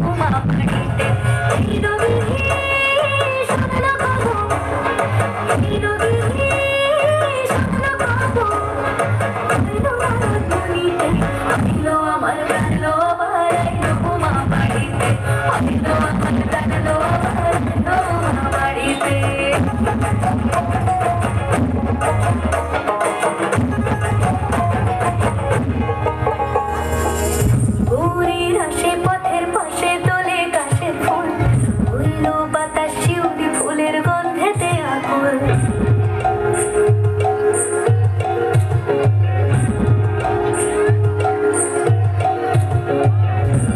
উমা বাড়িতে এই নদী স্বপ্ন কবো এই নদী স্বপ্ন কবো আইলো আমার মনিতে আইলো আমার প্রাণলো বাড়াইলো উমা বাড়িতে আইলো আমার প্রাণলো বাড়াইলো উমা বাড়িতে গৌরীর হাসে পথের পাশে দোলে কাশের ফুল উইলো বাতাস শিউলি ফুলের গন্ধেতে আকুল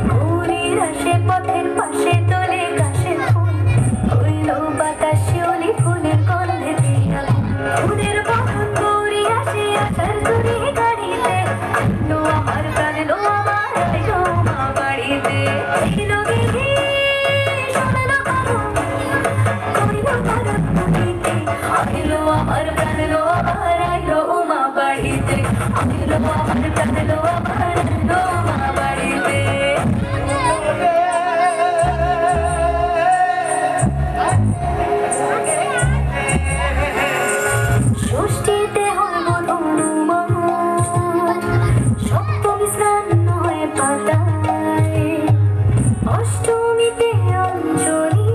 গৌরীর হাসে পথের পাশে দোলে কাশের ফুল উইলো বাতাস শিউলি ফুলের গন্ধেতে আকুল ফুলের বাহন গৌরী আসে আসার জুড়ি গাড়িতে আইলো আমার প্রাণ লো আমার আইলো মা বাড়িতে এই নদী স্বপ্ন কবো কইলো ভারত নদীতে আইলো আমার প্রাণ লো আমার আইলো উমা বাড়িতে আইলো আমার প্রাণ লো আমার আইলো উমা বাড়িতে ষষ্ঠীতে হয় মধুমন সপ্তমী স্নান হয় পাতায় অষ্টমীতে অঞ্জলি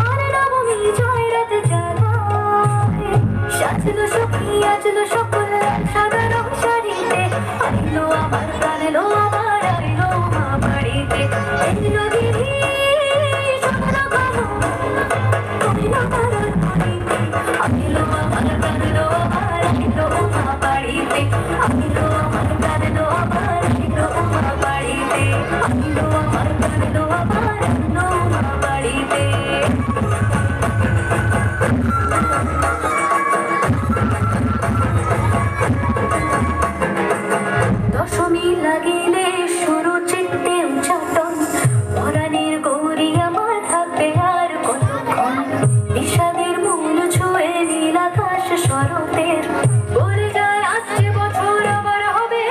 আর নবমী জয়রাত জাগায় সাজলো সখী আজলো সকল সাজানো শাড়িতে আইলো আমার প্রাণ লো আমার আইলো মা বাড়িতে এই নদী স্বপ্ন কবো কইলো ভারত নদীতে আইলো আমার প্রাণ লো আমার আইলো উমা বাড়িতে আইলো আমার প্রাণ লো আমার আইলো উমা বাড়িতে আইলো আমার প্রাণ লো আমার আইলো উমা বাড়িতে দশমী লাগিলে শুরু চিত্তে উচ্চাটন পরাণের গৌরী আমার থাকবে আর কতক্ষণ বিষাদের মূল ছুঁয়ে নীল আকাশ শরতের বলে যায় আসছে বছর আবার হবে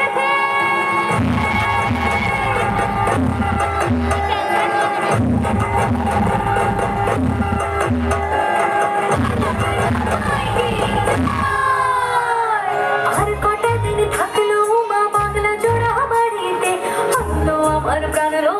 আর কটা দিন থাকলো উমা বাংলা জোড়া বাড়িতে আইলো আমার প্রাণ লো